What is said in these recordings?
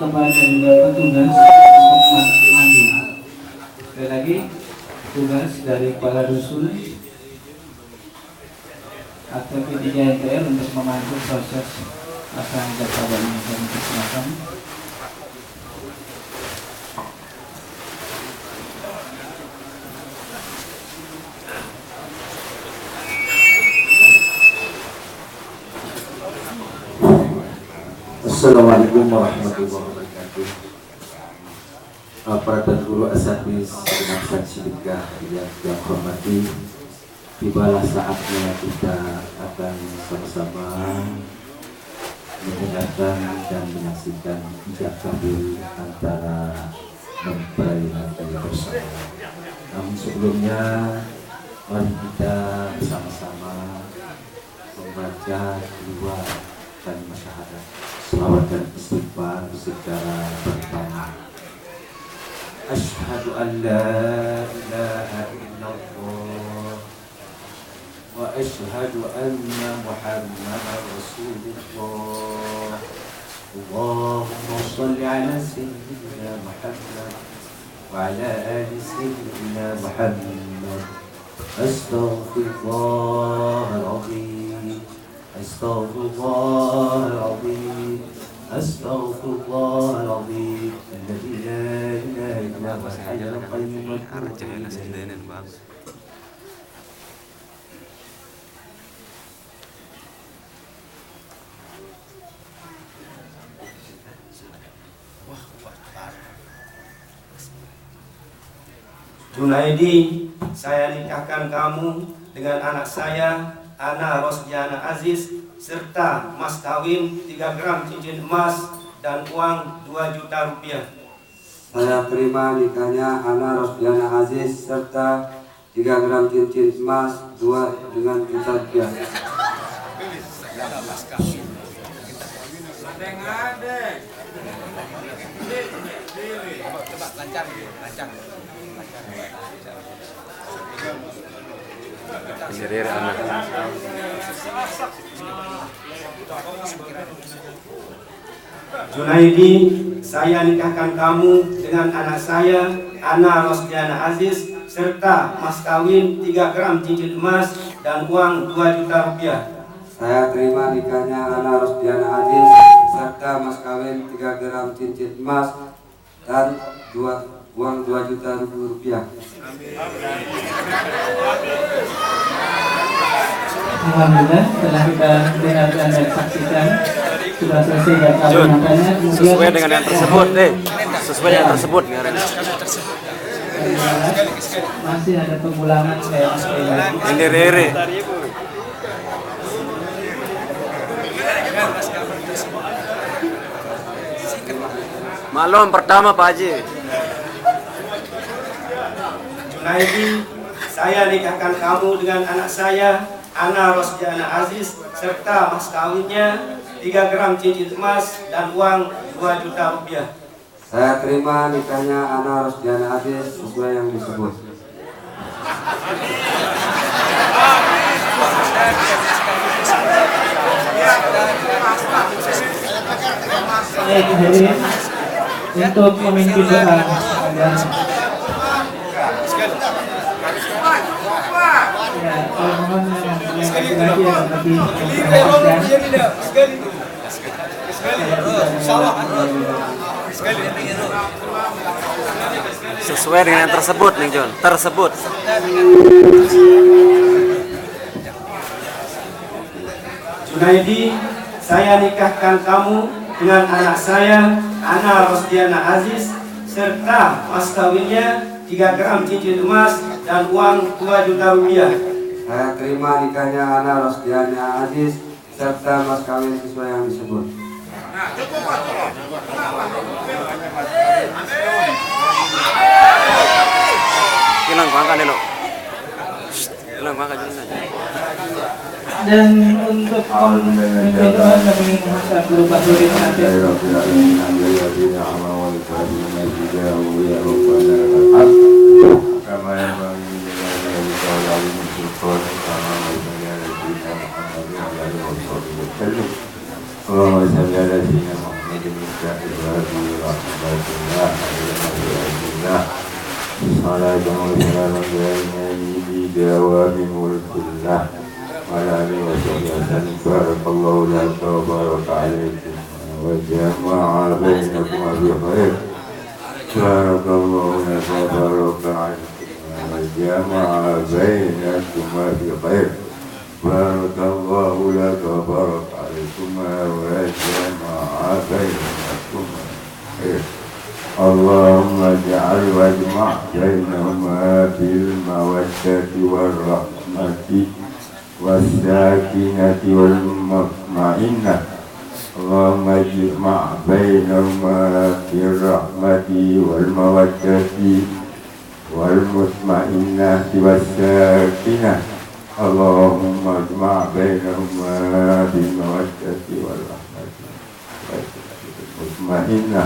kepada juga petugas untuk mandi. Sekali lagi, tugas dari kepala dusun atau P3 NTL untuk memandu proses pelaksanaan ibadah ini. Kami persilakan. Assalamualaikum warahmatullahi wabarakatuh. Para dan guru asatidz segenap saksi sedekah yang hormati, tibalah saatnya kita akan sama-sama mendengarkan dan menyaksikan ijab kabul antara mempelai nanti bersama. Namun sebelumnya, mari kita bersama-sama membaca dua kalimat syahadat, selawat dan istighfar secara bersama. Asyhadu an la ilaha illallah wa asyhadu anna Muhammadar Rasulullah. Allahumma shalli ala sayyidina Muhammad wa ala ali sayyidina Muhammad. Astaghfirullahaladzim, astaghfirullahaladzim, astaghfirullahaladzim. Alladzi la ilaha illa huwal hayyul qayyum. Junaidi, saya nikahkan kamu dengan anak saya, Ana Rosdiana Aziz, serta mas kawin 3 gram cincin emas dan uang 2 juta rupiah. Saya terima nikahnya Ana Rosdiana Aziz serta 3 gram cincin emas 2 dengan juta rupiah. Junaidi, saya nikahkan kamu dengan anak saya, Ana Rosdiana Aziz, serta mas kawin 3 gram cincin emas dan uang 2 juta rupiah. Saya terima nikahnya Ana Rosdiana Aziz serta mas kawin 3 gram cincin emas dan uang 2 juta rupiah. Alhamdulillah, setelah kita dengarkan dan saksikan sudah selesai ya kalimatnya. Sesuai dengan yang tersebut, sesuai dengan yang tersebut. Masih ada pengulangan kayak Ini Rere. Maklum pertama Pak Haji. Junaidi, saya nikahkan kamu dengan anak saya, Ana Rosdiana Aziz, serta mas kawinnya 3 gram cincin emas dan uang 2 juta rupiah. Saya terima nikahnya Ana Rosdiana Aziz sesuai yang disebut. Baik, hadirin, untuk memimpin doa agar ya, saya mohon yang lagi ya bagi Sesuai dengan yang tersebut nih John, tersebut. Junaidi, saya nikahkan kamu dengan anak saya, Ana Rosdiana Aziz, serta mas kawinnya 3 gram cincin emas dan uang 2 juta rupiah. Saya terima nikahnya Ana Rosdiana Aziz serta mas kawin sesuai yang disebut. Hilang kuangkan dulu. Hilang kuangkan dulu. dan untuk memimpin doa kami mohon berupa suri nanti. Allahumma shalli ala sayyidina Muhammad بارك الله لك وبارك عليكما وجمع بينكما خير. اللهم اجعل واجمع بينهما بالمودة والرحمة والسكينة والمطمئنة. اللهم اجمع بينهما بالرحمة والمودة والمطمئنة والسكينة. اللهم اجمع بينهما بالمودة والرحمة والمطمئنة.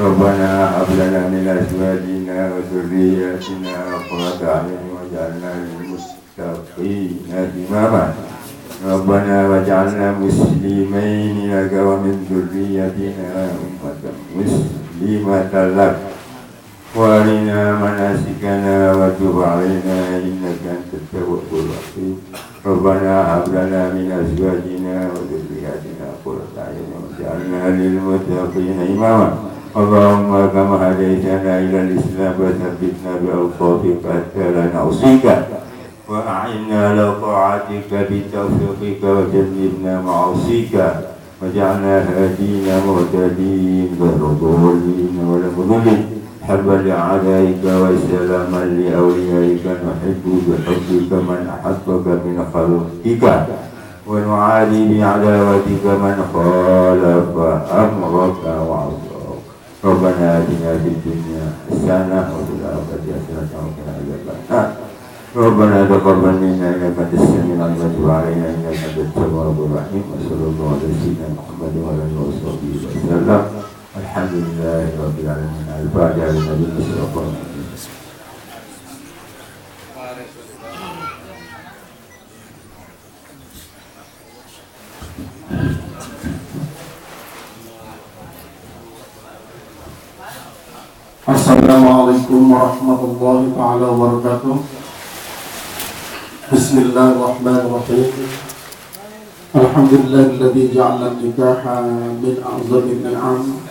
ربنا هب لنا من أزواجنا وذرياتنا قرة أعين واجعلنا للمتقين إماما. ربنا واجعلنا مسلمين لك ومن ذريتنا أمة مسلمة لك وارنا مناسكنا وتب علينا إنك أنت التواب الرحيم. ربنا هب لنا من أزواجنا وذرياتنا قرة أعين واجعلنا للمتقين إماما. اللهم كما هديتنا إلى الإسلام وثبتنا بأوصافك حتى لا نعصيك وأعنا على طاعتك بتوفيقك وجنبنا معاصيك واجعلنا هادين مهتدين غير ضالين ولا مضلين. حبا لأعدائك وسلاما لأوليائك نحب بحبك من أحبك من خلقك ونعادي بعداوتك من خالف أمرك وعصاك. ربنا آتنا في الدنيا حسنة وفي الآخرة حسنة وقنا عذاب النار. ربنا تقبل منا إنك أنت السميع العليم وتب علينا إنك أنت التواب الرحيم. وصلى الله على سيدنا محمد وعلى آله وصحبه وسلم. الحمد لله رب العالمين. الفاتحة للنبي صلى الله عليه وسلم. Assalamualaikum warahmatullahi ta'ala wabarakatuh. Bismillahirrahmanirrahim. Alhamdulillahilladzi ja'ala nikaha min a'zamin ni'am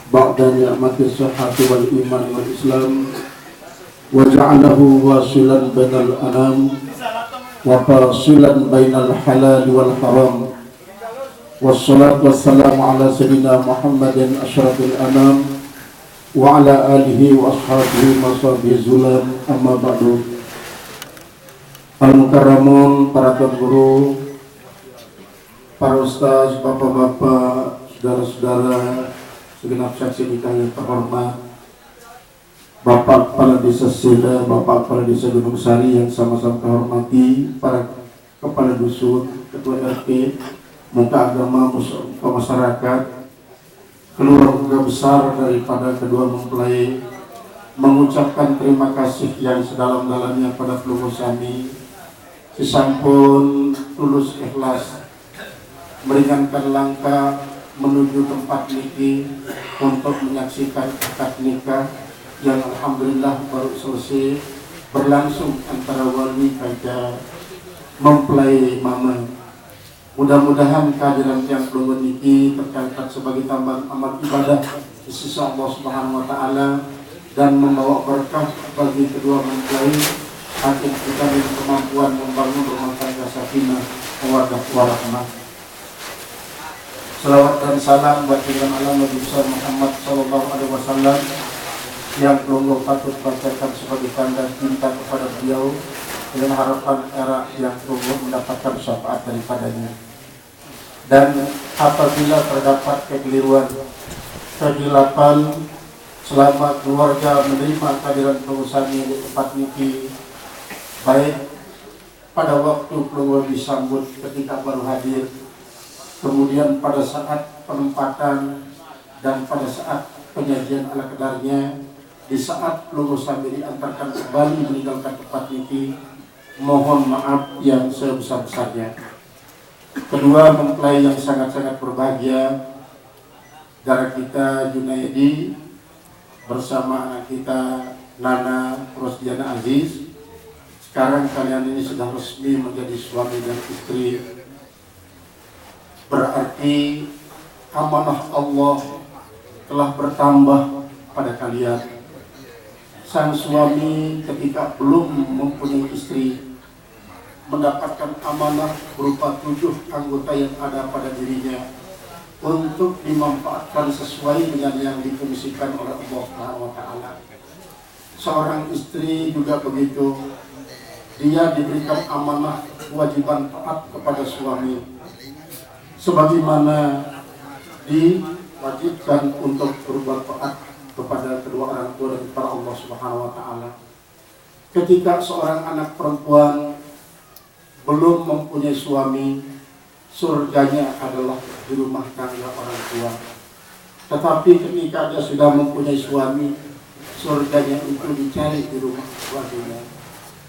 ba'da ni'mati sihhati wal iman wal islam wa ja'alahu wasilan bainal anam wa fasilan bainal halal wal haram. Wassalatu wassalamu ala sayyidina Muhammadin asyrafil anam wa ala alihi wa ashabihi masabih zulam amma ba'du. Al-Mukarramun, para tuan guru, para ustaz, bapak-bapak, saudara-saudara, segenap saksi nikah yang terhormat, Bapak Kepala Desa Seda, Bapak Kepala Desa Gunung Sari yang sama-sama terhormati, para Kepala Dusun, Ketua RT, Muka Agama, Muka Masyarakat, keluarga besar daripada kedua mempelai, mengucapkan terima kasih yang sedalam-dalamnya pada keluarga kami, sesampun tulus ikhlas meringankan langkah menuju tempat niki untuk menyaksikan akad nikah yang alhamdulillah baru selesai berlangsung antara wali kaca mempelai mama. Mudah-mudahan kehadiran yang keluarga niki tercatat sebagai tambahan amal ibadah di sisi Allah Subhanahu wa taala dan membawa berkah bagi kedua mempelai, hakim kita dengan kemampuan membangun rumah tangga sakinah mawaddah warahmah. Salawat dan salam buat junjungan alam Nabi besar Muhammad sallallahu alaihi wasallam yang keluarga patut bacakan sebagai tanda cinta kepada beliau dengan harapan era yang keluarga mendapatkan syafaat daripadanya. Dan apabila terdapat kekeliruan, kehilapan selama keluarga menerima kehadiran pengusaha di tempat niki, baik pada waktu keluarga disambut ketika baru hadir, kemudian pada saat penempatan dan pada saat penyajian ala kadarnya, di saat keluarga sambil diantarkan kembali meninggalkan tempat niki, mohon maaf yang sebesar-besarnya. Kedua mempelai yang sangat-sangat berbahagia, saudara kita Junaidi bersama anak kita Nana Rosdiana Aziz. Sekarang kalian ini sudah resmi menjadi suami dan istri. Berarti amanah Allah telah bertambah pada kalian. Sang suami ketika belum mempunyai istri mendapatkan amanah berupa 7 anggota yang ada pada dirinya untuk dimanfaatkan sesuai dengan yang difungsikan oleh Allah Subhanahu wa taala. Seorang istri juga begitu. Dia diberikan amanah kewajiban taat kepada suami sebagaimana diwajibkan untuk berbuat taat kepada kedua orang tua dan kepada Allah Subhanahu wa taala. Ketika seorang anak perempuan belum mempunyai suami, surganya adalah di rumah tangga orang tua. Tetapi ketika dia sudah mempunyai suami, surganya itu dicari di rumah suaminya.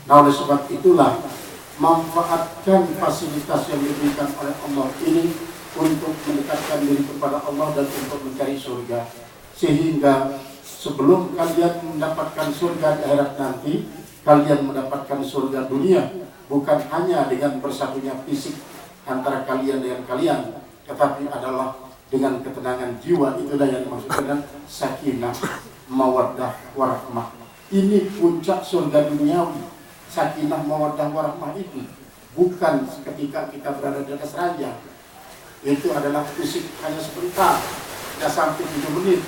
Nah, oleh sebab itulah manfaatkan fasilitas yang diberikan oleh Allah ini untuk mendekatkan diri kepada Allah dan untuk mencari surga. Sehingga sebelum kalian mendapatkan surga di akhirat nanti, kalian mendapatkan surga dunia, bukan hanya dengan bersatunya fisik antara kalian dengan kalian, tetapi adalah dengan ketenangan jiwa. Itulah yang dimaksud dengan sakinah, mawaddah, warahmah. Ini puncak surga duniawi. Sakinah, mawaddah, warahmah itu bukan ketika kita berada di atas ranjang. Itu adalah fisik hanya sebentar, tidak sampai 7 menit.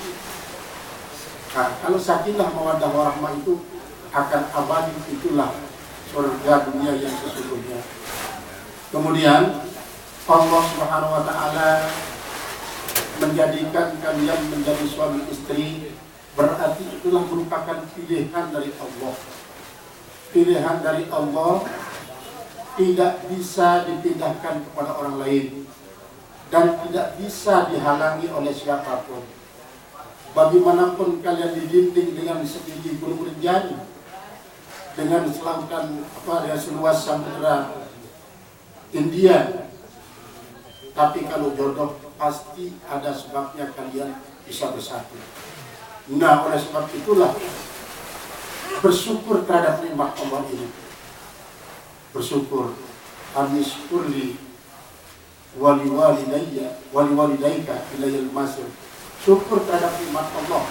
Nah, kalau sakinah, mawaddah, warahmah itu akan abadi, itulah surga dunia yang sesungguhnya. Kemudian Allah Subhanahu wa taala menjadikan kalian menjadi suami istri, berarti itulah merupakan pilihan dari Allah. Pilihan dari Allah tidak bisa dipindahkan kepada orang lain dan tidak bisa dihalangi oleh siapapun. Bagaimanapun kalian didinding dengan setinggi gunung Rinjani, dengan selautan dengan seluas samudera India, tapi kalau jodoh pasti ada sebabnya kalian bisa bersatu. Nah, oleh sebab itulah bersyukur terhadap nikmat Allah ini. Bersyukur. Anishkurli wali walidayka ilayil masir. Syukur terhadap nikmat Allah.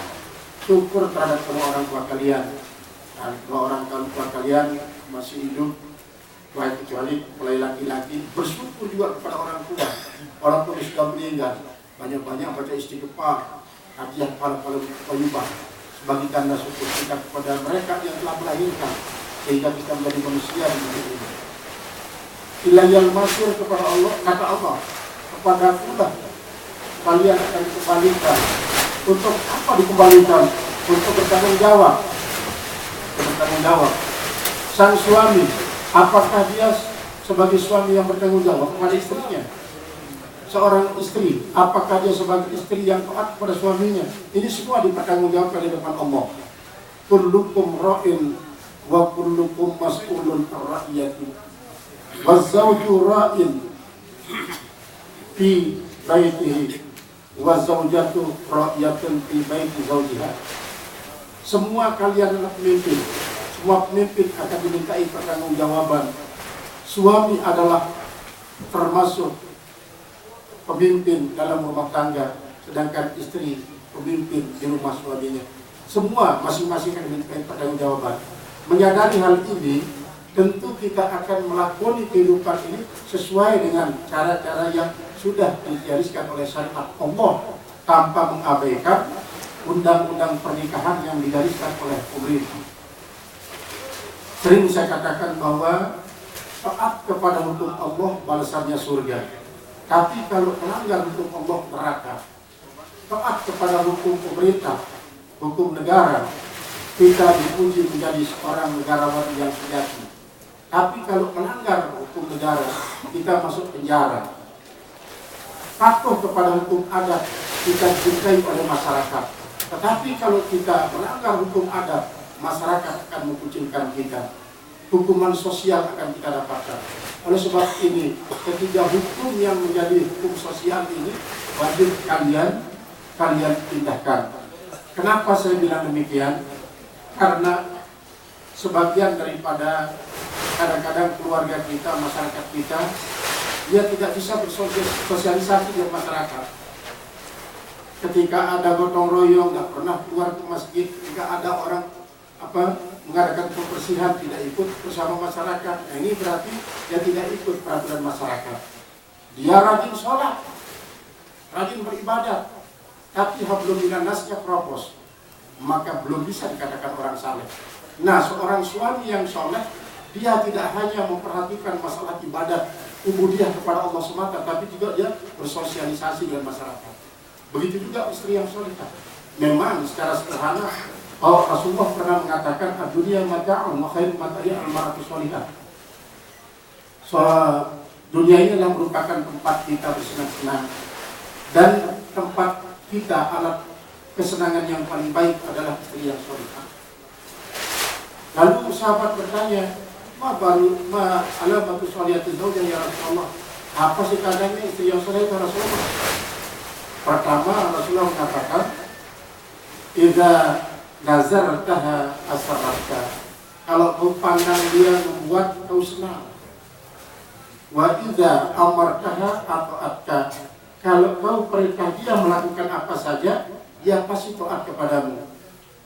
Syukur terhadap kedua orang tua kalian. Dan kedua orang tua kalian masih hidup, baik kecuali mulai laki-laki. Bersyukur juga kepada orang tua. Orang tua sudah meninggal. Banyak-banyak baca istighfar, hadiah pahala-pahala thayyibah sebagai tanda syukur kita kepada mereka yang telah melahirkan sehingga kita menjadi manusia di dunia ini. Ilayal masir, kepada Allah, kata Allah, kepada akulah kalian akan dikembalikan. Untuk apa dikembalikan? Untuk bertanggung jawab. Bertanggung jawab. Sang suami, apakah dia sebagai suami yang bertanggung jawab kepada istrinya? Seorang istri, apakah dia sebagai istri yang taat kepada suaminya? Ini semua dipertanggungjawabkan di depan Allah. Kullukum ra'in wa kullukum mas'ulun ar-ra'iyati. Wazzawju ra'in fi baitihi wazzawjatu ra'iyatun fi baiti zawjiha. Semua kalian adalah pemimpin. Semua pemimpin akan dimintai pertanggungjawaban. Suami adalah termasuk pemimpin dalam rumah tangga, sedangkan istri pemimpin di rumah suaminya. Semua masing-masing akan dimintai pertanggungjawaban. Menyadari hal ini, tentu kita akan melakoni kehidupan ini sesuai dengan cara-cara yang sudah digariskan oleh syariat Allah, tanpa mengabaikan undang-undang pernikahan yang digariskan oleh pemerintah. Sering saya katakan bahwa taat kepada hukum Allah balasannya surga. Tapi kalau melanggar hukum Allah, neraka. Taat kepada hukum pemerintah, hukum negara, kita dipuji menjadi seorang negarawan yang sejati. Tapi kalau melanggar hukum negara, kita masuk penjara. Patuh kepada hukum adat, kita dicintai oleh masyarakat. Tetapi kalau kita melanggar hukum adat, masyarakat akan mengucilkan kita. Hukuman sosial akan kita dapatkan. Oleh sebab ini, ketiga hukum yang menjadi hukum sosial ini wajib kalian kalian pindahkan. Kenapa saya bilang demikian? Karena sebagian daripada kadang-kadang keluarga kita, masyarakat kita, dia tidak bisa bersosialisasi dengan masyarakat. Ketika ada gotong royong, nggak pernah keluar ke masjid. Ketika ada orang mengadakan pembersihan, tidak ikut bersama masyarakat. Nah, ini berarti dia tidak ikut peraturan masyarakat. Dia rajin sholat, rajin beribadat, tapi hablum minan nasnya keropos, maka belum bisa dikatakan orang saleh. Nah, seorang suami yang soleh, dia tidak hanya memperhatikan masalah ibadat, ubudiyah kepada Allah semata, tapi juga dia bersosialisasi dengan masyarakat. Begitu juga istri yang solehah. Memang secara sederhana, Rasulullah pernah mengatakan, dunia mata'un wa khairu mata'i al-mar'atu solehah. Dunia ini adalah merupakan tempat kita bersenang-senang, dan tempat kita, alat kesenangan yang paling baik adalah istri yang solehah. Lalu sahabat bertanya, alamatu solihati zaujah ya Rasulullah, apa sih keadaannya istri yang soleh ya Rasulullah? Pertama, Rasulullah mengatakan, idza nazartaha asarratka, kalau kau pandang dia membuat kau senang. Wa idza amartaha ata'atka, kalau kau perintah dia melakukan apa saja, dia pasti taat kepadamu.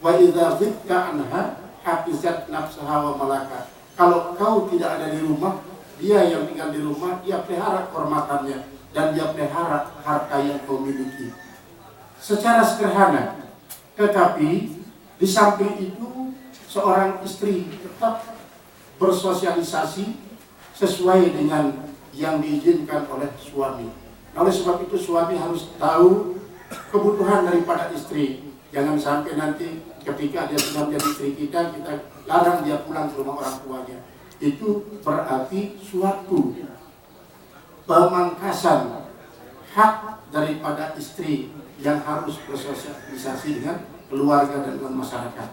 Wa idza ghibta anha hafizat nafsaha wa malaka, kalau kau tidak ada di rumah, dia yang tinggal di rumah, dia pelihara kehormatannya dan dia pelihara harta yang kau miliki. Secara sederhana, tetapi di samping itu seorang istri tetap bersosialisasi sesuai dengan yang diizinkan oleh suami. Oleh sebab itu suami harus tahu kebutuhan daripada istri. Jangan sampai nanti ketika dia sudah menjadi istri kita larang dia pulang ke rumah orang tuanya. Itu berarti suatu pemangkasan hak daripada istri yang harus bersosialisasi dengan keluarga dan dengan masyarakat.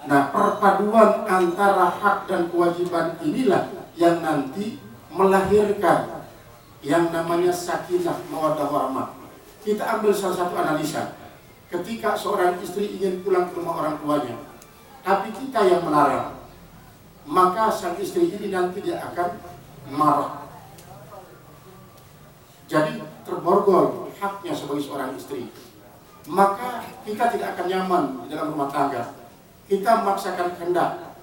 Nah, perpaduan antara hak dan kewajiban inilah yang nanti melahirkan yang namanya sakinah mawaddah warahmah. Kita ambil salah satu analisa. Ketika seorang istri ingin pulang ke rumah orang tuanya, tapi kita yang melarang, maka sang istri ini nanti dia akan marah. Jadi terborgol haknya sebagai seorang istri. Maka kita tidak akan nyaman di dalam rumah tangga. Kita memaksakan kehendak,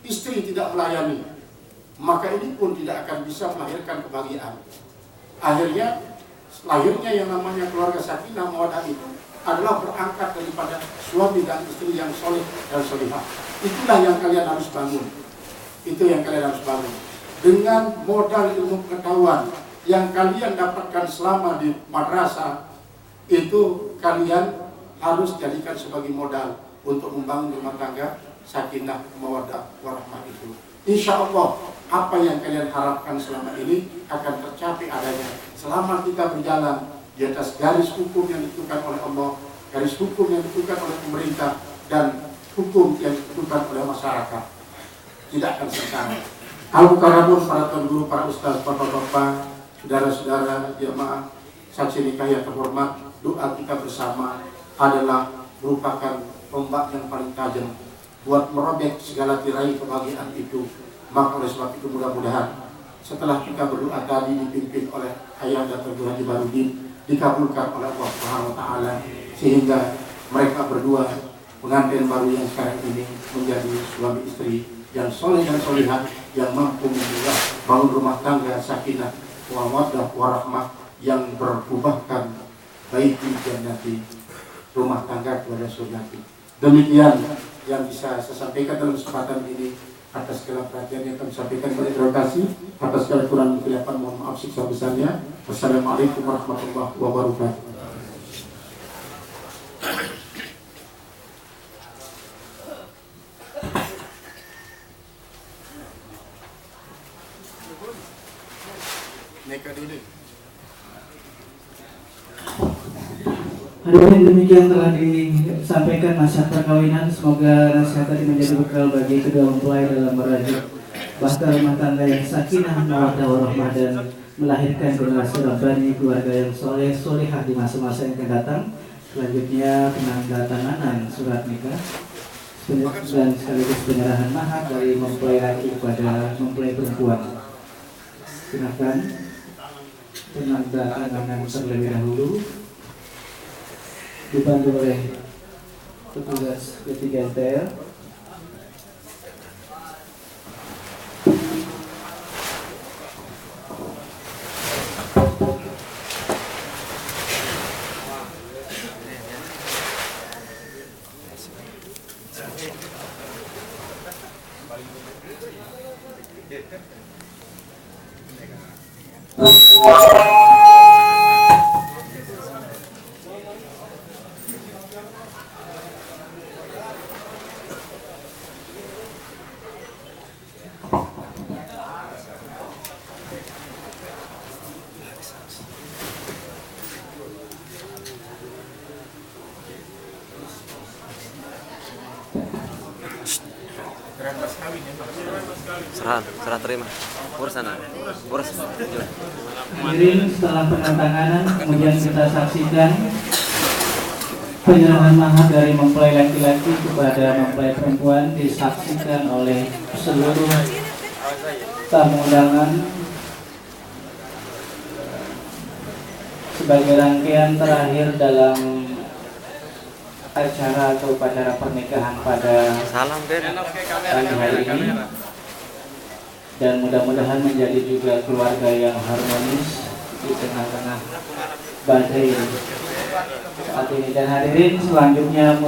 istri tidak melayani, maka ini pun tidak akan bisa melahirkan kebahagiaan. Akhirnya lahirnya yang namanya keluarga sakinah mawaddah itu adalah berangkat daripada suami dan istri yang soleh dan solihah. Itulah yang kalian harus bangun. Itu yang kalian harus bangun. Dengan modal ilmu pengetahuan yang kalian dapatkan selama di madrasah, itu kalian harus jadikan sebagai modal untuk membangun rumah tangga sakinah mawaddah warahmah itu. Insya Allah apa yang kalian harapkan selama ini akan tercapai adanya selama kita berjalan di atas garis hukum yang ditentukan oleh Allah, garis hukum yang ditentukan oleh pemerintah, dan hukum yang ditentukan oleh masyarakat. Tidak akan sengsara. Al-Mukarramun, para tuan guru, para ustaz, bapak-bapak, saudara-saudara, jamaah saksi nikah yang terhormat, doa kita bersama adalah merupakan tombak yang paling tajam buat merobek segala tirai kebahagiaan itu. Maka oleh sebab itu mudah-mudahan setelah kita berdoa tadi dipimpin oleh Ayah Dr. Haji Barudin, dikabulkan oleh Allah Subhanahu wa taala, sehingga mereka berdua pengantin baru yang sekarang ini menjadi suami istri yang soleh dan solihah, yang mampu membangun rumah tangga sakinah mawaddah warahmah yang berubahkan baiti jannati, rumah tangga kepada surgati. Demikian yang bisa saya sampaikan dalam kesempatan ini. Atas segala perhatian yang kami sampaikan, terima kasih. Atas segala kurang kelihapan, mohon maaf sebesar-besarnya. Wassalamualaikum warahmatullahi wabarakatuh. Neka dulu. Hadirin, demikian telah disampaikan nasihat perkawinan. Semoga nasihat tadi menjadi bekal bagi kedua mempelai dalam merajuk bahtera rumah tangga yang sakinah mawaddah warahmah dan melahirkan generasi rabbani, keluarga yang soleh solehah di masa-masa yang akan datang. Selanjutnya penandatanganan surat nikah dan sekaligus penyerahan mahar dari mempelai laki kepada mempelai perempuan. Silakan penandatanganan terlebih dahulu dibantu oleh petugas ketiga MTL. Serah terima. Urus sana. Urus. Hadirin, setelah penandatanganan kemudian kita saksikan penyerahan mahar dari mempelai laki-laki kepada mempelai perempuan disaksikan oleh seluruh tamu undangan sebagai rangkaian terakhir dalam acara atau upacara pernikahan pada Salam Ben. pagi hari ini, dan mudah-mudahan menjadi juga keluarga yang harmonis di tengah-tengah badai saat ini. Dan hadirin, selanjutnya